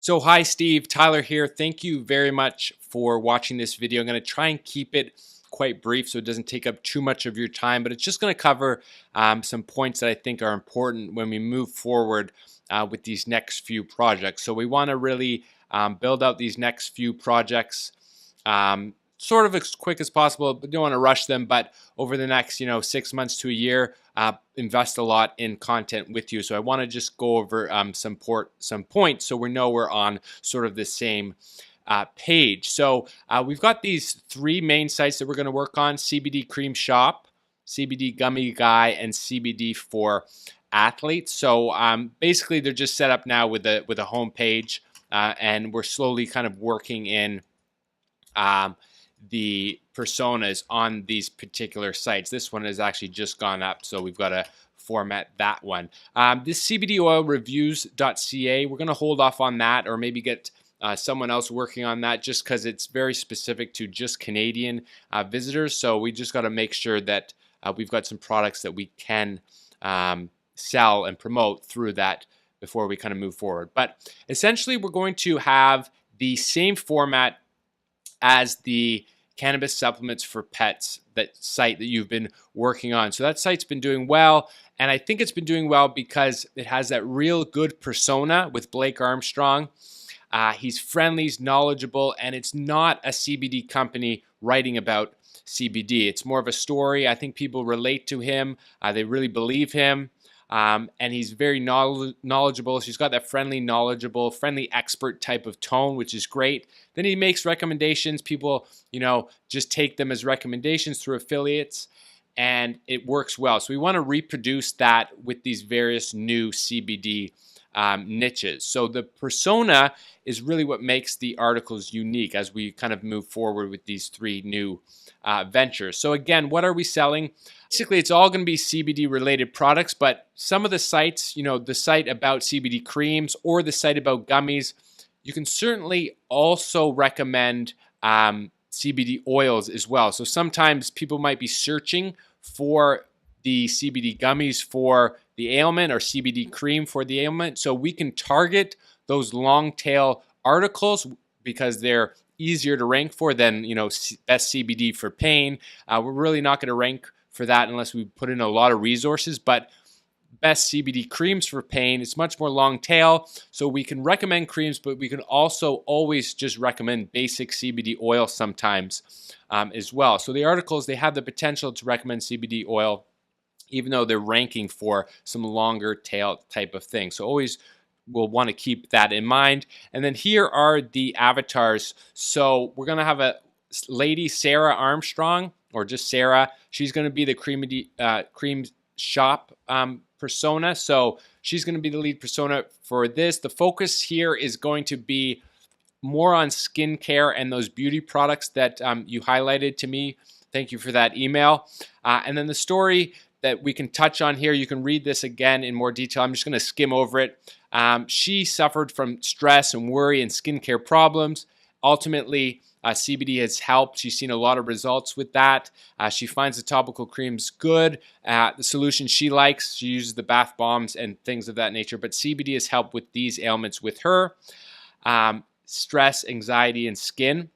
So hi Steve, Tyler here. Thank you very much for watching this video. I'm going to try and keep it quite brief so it doesn't take up too much of your time, but it's just going to cover some points that I think are important when we move forward with these next few projects. So we want to really build out these next few projects sort of as quick as possible, but don't want to rush them. But over the next 6 months to a year, invest a lot in content with you. So I want to just go over some points so we know we're on sort of the same page. So we've got these three main sites that we're going to work on: CBD Cream Shop, CBD Gummy Guy, and CBD for Athletes. So basically they're just set up now with a home page, and we're slowly kind of working in the personas on these particular sites. This one has actually just gone up, so we've got to format that one. This CBDOilreviews.ca, we're going to hold off on that, or maybe get someone else working on that, just because it's very specific to just Canadian visitors. So we just got to make sure that we've got some products that we can sell and promote through that before we kind of move forward. But essentially, we're going to have the same format as the cannabis supplements for pets, that site that you've been working on. So that site's been doing well, and I think it's been doing well because it has that real good persona with Blake Armstrong. He's friendly, he's knowledgeable, and it's not a CBD company writing about CBD. It's more of a story. I think people relate to him. They really believe him. And he's very knowledgeable. So he's got that friendly, knowledgeable, friendly expert type of tone, which is great. Then he makes recommendations. People, just take them as recommendations through affiliates, and it works well. So we want to reproduce that with these various new CBD niches. So the persona is really what makes the articles unique as we kind of move forward with these three new ventures. So again, what are we selling? Basically, it's all going to be CBD related products, but some of the sites, the site about CBD creams or the site about gummies, you can certainly also recommend CBD oils as well. So sometimes people might be searching for the CBD gummies for the ailment or CBD cream for the ailment. So we can target those long tail articles because they're easier to rank for than, best CBD for pain. We're really not going to rank for that unless we put in a lot of resources, but best CBD creams for pain, it's much more long tail. So we can recommend creams, but we can also always just recommend basic CBD oil sometimes as well. So the articles, they have the potential to recommend CBD oil, even though they're ranking for some longer tail type of thing. So always we'll want to keep that in mind. And then here are the avatars. So we're going to have a lady, Sarah Armstrong, or just Sarah. She's going to be the cream shop persona. So she's going to be the lead persona for this. The focus here is going to be more on skincare and those beauty products that you highlighted to me. Thank you for that email. And then the story that we can touch on here, you can read this again in more detail. I'm just going to skim over it. She suffered from stress and worry and skincare problems. Ultimately, CBD has helped. She's seen a lot of results with that. She finds the topical creams good. The solution she likes, she uses the bath bombs and things of that nature. But CBD has helped with these ailments with her. Stress, anxiety, and skin.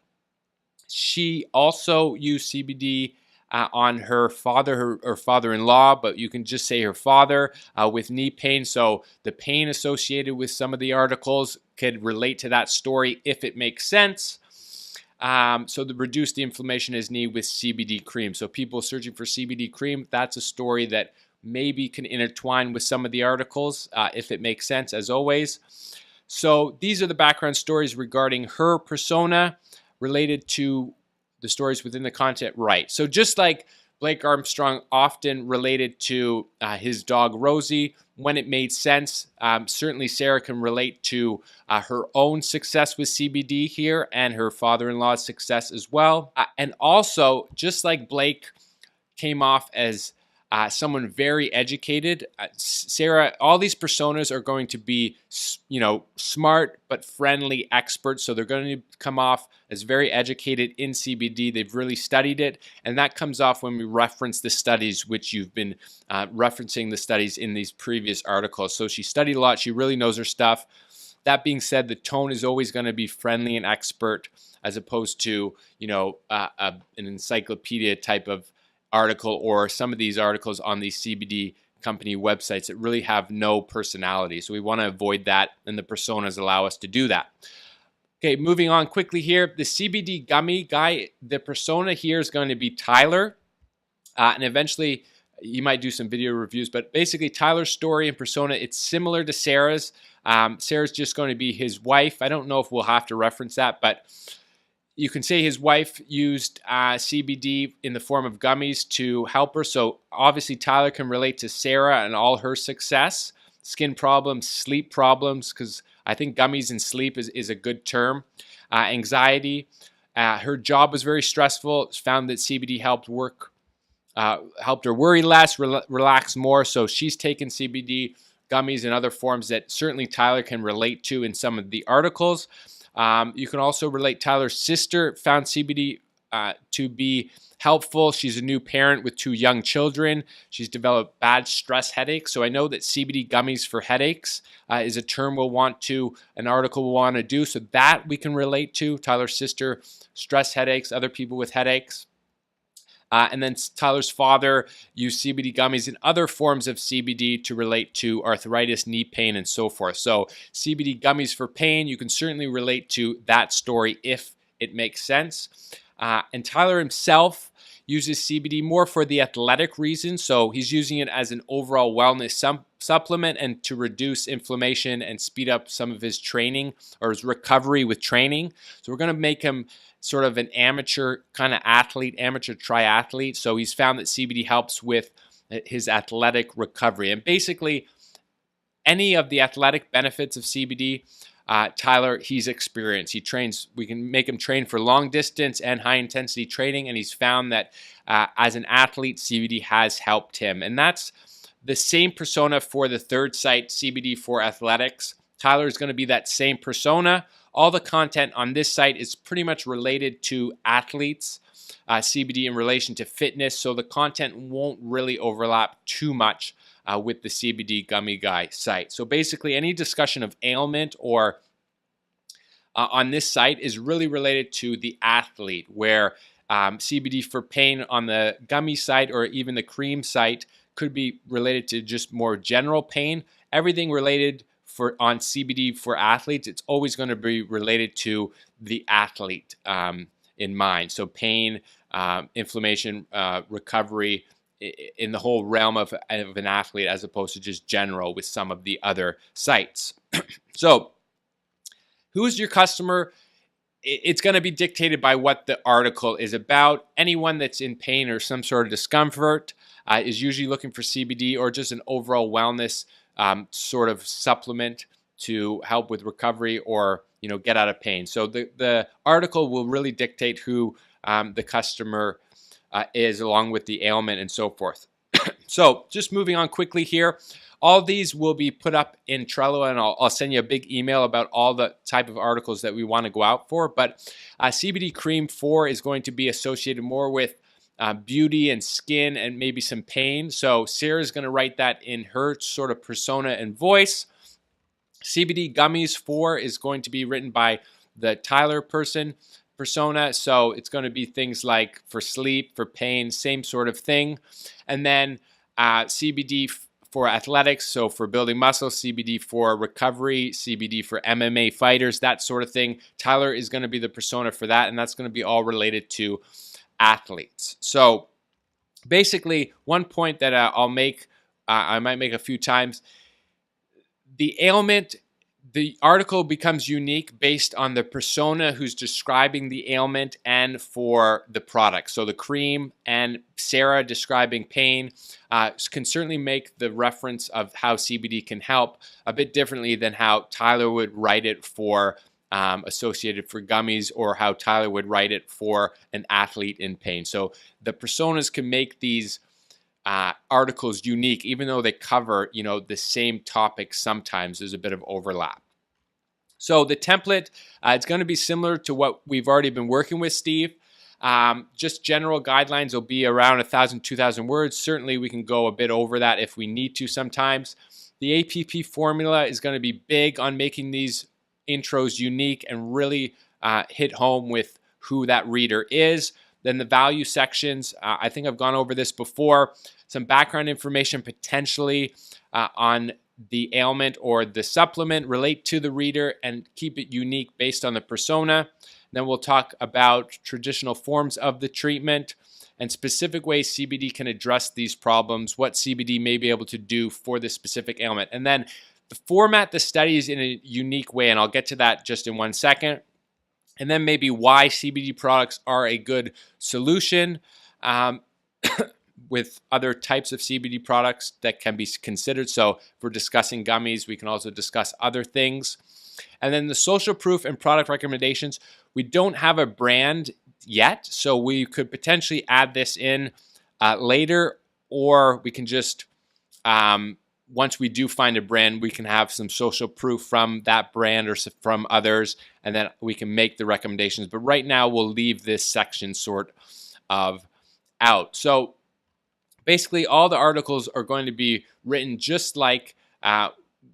She also used CBD on her father, her father-in-law, but you can just say her father with knee pain. So the pain associated with some of the articles could relate to that story if it makes sense. So to reduce the inflammation in his knee with CBD cream. So people searching for CBD cream, that's a story that maybe can intertwine with some of the articles if it makes sense, as always. So these are the background stories regarding her persona related to the stories within the content, right? So just like Blake Armstrong often related to his dog Rosie when it made sense, certainly Sarah can relate to her own success with CBD here and her father-in-law's success as well. And also, just like Blake came off as someone very educated, Sarah, all these personas are going to be, smart but friendly experts. So they're going to come off as very educated in CBD. They've really studied it. And that comes off when we reference the studies, which you've been referencing the studies in these previous articles. So she studied a lot. She really knows her stuff. That being said, the tone is always going to be friendly and expert, as opposed to, an encyclopedia type of article, or some of these articles on these CBD company websites that really have no personality. So we want to avoid that, and the personas allow us to do that. Okay, moving on quickly here. The CBD gummy guy, the persona here is going to be Tyler. And eventually, you might do some video reviews. But basically, Tyler's story and persona, it's similar to Sarah's. Sarah's just going to be his wife. I don't know if we'll have to reference that, but you can say his wife used CBD in the form of gummies to help her. So obviously, Tyler can relate to Sarah and all her success. Skin problems, sleep problems, because I think gummies and sleep is a good term. Anxiety. Her job was very stressful. Found that CBD helped her worry less, relax more. So she's taken CBD gummies and other forms that certainly Tyler can relate to in some of the articles. You can also relate. Tyler's sister found CBD to be helpful. She's a new parent with 2 young children. She's developed bad stress headaches. So I know that CBD gummies for headaches is a term an article we'll want to do. So that we can relate to. Tyler's sister, stress headaches, other people with headaches. And then Tyler's father used CBD gummies and other forms of CBD to relate to arthritis, knee pain, and so forth. So CBD gummies for pain, you can certainly relate to that story if it makes sense. And Tyler himself uses CBD more for the athletic reasons. So he's using it as an overall wellness supplement and to reduce inflammation and speed up some of his training or his recovery with training. So we're going to make him sort of an amateur kind of athlete, amateur triathlete. So he's found that CBD helps with his athletic recovery. And basically, any of the athletic benefits of CBD, Tyler, he's experienced. He trains, we can make him train for long distance and high intensity training. And he's found that as an athlete, CBD has helped him. And that's the same persona for the third site, CBD for Athletics. Tyler is going to be that same persona. All the content on this site is pretty much related to athletes, CBD in relation to fitness. So the content won't really overlap too much with the CBD Gummy Guy site. So basically, any discussion of ailment or on this site is really related to the athlete, where CBD for pain on the gummy site or even the cream site could be related to just more general pain. Everything related on CBD for athletes, it's always going to be related to the athlete in mind. So pain, inflammation, recovery, in the whole realm of an athlete, as opposed to just general with some of the other sites. So who is your customer? It's going to be dictated by what the article is about. Anyone that's in pain or some sort of discomfort is usually looking for CBD or just an overall wellness sort of supplement to help with recovery or get out of pain. So the article will really dictate who the customer is, along with the ailment and so forth. So just moving on quickly here. All these will be put up in Trello, and I'll send you a big email about all the type of articles that we want to go out for. But CBD Cream 4 is going to be associated more with beauty and skin and maybe some pain. So Sarah's going to write that in her sort of persona and voice. CBD Gummies 4 is going to be written by the Tyler persona. So it's going to be things like for sleep, for pain, same sort of thing. And then CBD for athletics, so for building muscle, CBD for recovery, CBD for MMA fighters, that sort of thing. Tyler is going to be the persona for that, and that's going to be all related to athletes. So basically, one point that I'll make, I might make a few times, the ailment, the article becomes unique based on the persona who's describing the ailment and for the product. So the cream and Sarah describing pain can certainly make the reference of how CBD can help a bit differently than how Tyler would write it for associated for gummies, or how Tyler would write it for an athlete in pain. So the personas can make these articles unique, even though they cover, the same topic. Sometimes there's a bit of overlap. So the template, it's going to be similar to what we've already been working with, Steve. Just general guidelines will be around 1,000, 2,000 words. Certainly we can go a bit over that if we need to sometimes. The APP formula is going to be big on making these intros unique and really hit home with who that reader is. Then the value sections, I think I've gone over this before, some background information potentially on the ailment or the supplement, relate to the reader and keep it unique based on the persona. Then we'll talk about traditional forms of the treatment and specific ways CBD can address these problems, what CBD may be able to do for this specific ailment. And then format the studies in a unique way, and I'll get to that just in 1 second. And then maybe why CBD products are a good solution with other types of CBD products that can be considered. So if we're discussing gummies, we can also discuss other things. And then the social proof and product recommendations. We don't have a brand yet, so we could potentially add this in later, or we can just, once we do find a brand, we can have some social proof from that brand or from others, and then we can make the recommendations. But right now, we'll leave this section sort of out. So basically, all the articles are going to be written just like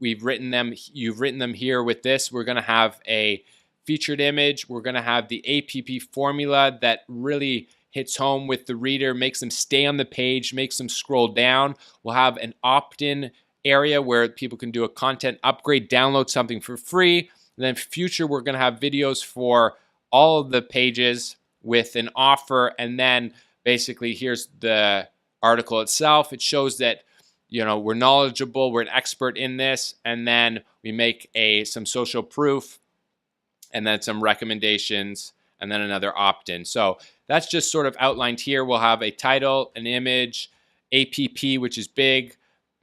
we've written them. You've written them here with this. We're going to have a featured image. We're going to have the APP formula that really hits home with the reader, makes them stay on the page, makes them scroll down. We'll have an opt-in area where people can do a content upgrade, download something for free. And then future, we're going to have videos for all of the pages with an offer. And then basically, here's the article itself. It shows that, you know, we're knowledgeable, we're an expert in this, and then we make some social proof, and then some recommendations, and then another opt-in. So that's just sort of outlined here. We'll have a title, an image, APP, which is big,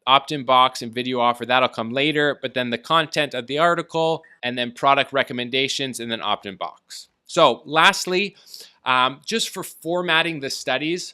opt-in box, and video offer. That'll come later, but then the content of the article, and then product recommendations, and then opt-in box. So lastly, just for formatting the studies,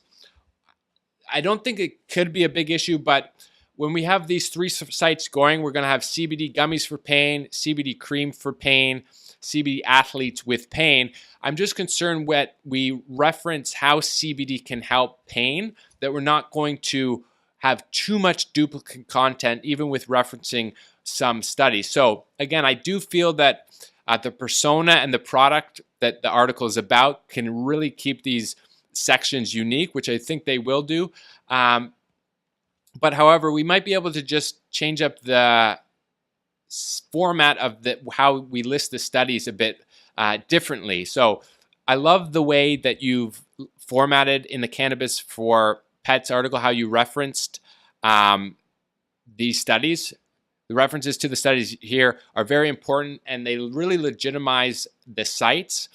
I don't think it could be a big issue, but when we have these 3 sites going, we're going to have CBD gummies for pain, CBD cream for pain, CBD athletes with pain. I'm just concerned when we reference how CBD can help pain, that we're not going to have too much duplicate content, even with referencing some studies. So again, I do feel that the persona and the product that the article is about can really keep these sections unique, which I think they will do. But however, we might be able to just change up the format of how we list the studies a bit differently. So I love the way that you've formatted in the Cannabis for Pets article, how you referenced these studies. The references to the studies here are very important, and they really legitimize the sites,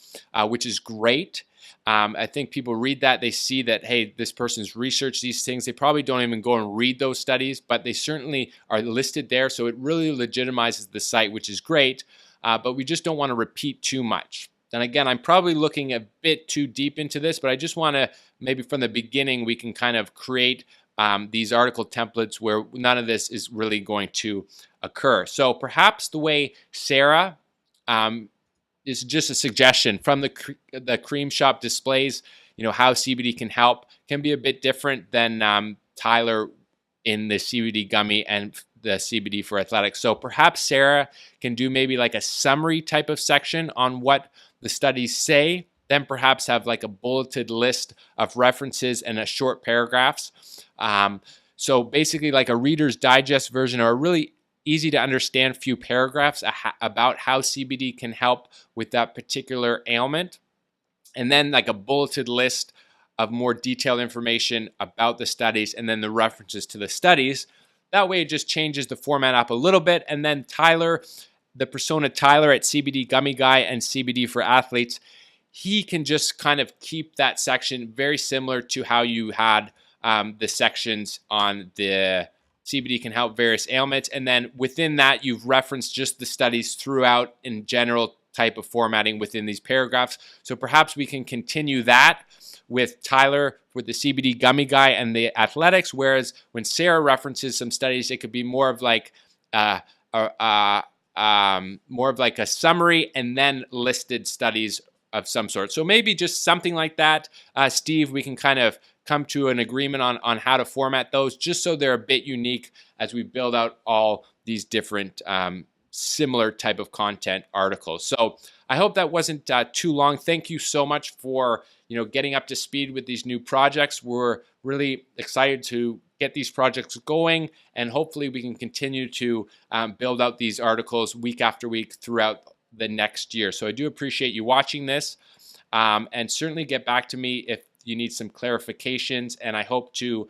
which is great. I think people read that, they see that, hey, this person's researched these things. They probably don't even go and read those studies, but they certainly are listed there. So it really legitimizes the site, which is great, but we just don't want to repeat too much. And again, I'm probably looking a bit too deep into this, but I just want to, maybe from the beginning, we can kind of create these article templates where none of this is really going to occur. So perhaps the way Sarah, is just a suggestion from the Cream Shop displays, you know, how CBD can help, can be a bit different than Tyler in the CBD gummy and the CBD for athletics. So perhaps Sarah can do maybe like a summary type of section on what the studies say, then perhaps have like a bulleted list of references and a short paragraphs. So basically like a Reader's Digest version, or a really easy to understand few paragraphs about how CBD can help with that particular ailment. And then like a bulleted list of more detailed information about the studies, and then the references to the studies. That way it just changes the format up a little bit. And then Tyler, the persona Tyler at CBD Gummy Guy and CBD for Athletes, he can just kind of keep that section very similar to how you had the sections on the CBD can help various ailments. And then within that, you've referenced just the studies throughout in general type of formatting within these paragraphs. So perhaps we can continue that with Tyler with the CBD Gummy Guy and the athletics, whereas when Sarah references some studies, it could be more of like more of like a summary and then listed studies of some sort. So maybe just something like that. Steve, we can kind of come to an agreement on how to format those, just so they're a bit unique as we build out all these different similar type of content articles. So I hope that wasn't too long. Thank you so much for getting up to speed with these new projects. We're really excited to get these projects going, and hopefully we can continue to build out these articles week after week throughout the next year. So I do appreciate you watching this, and certainly get back to me if you need some clarifications, and I hope to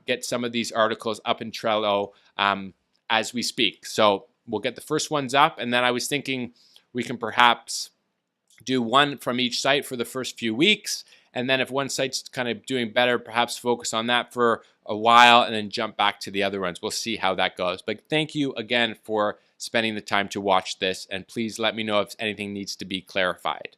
get some of these articles up in Trello as we speak. So we'll get the first ones up, and then I was thinking we can perhaps do one from each site for the first few weeks, and then if one site's kind of doing better, perhaps focus on that for a while and then jump back to the other ones. We'll see how that goes. But thank you again for spending the time to watch this, and please let me know if anything needs to be clarified.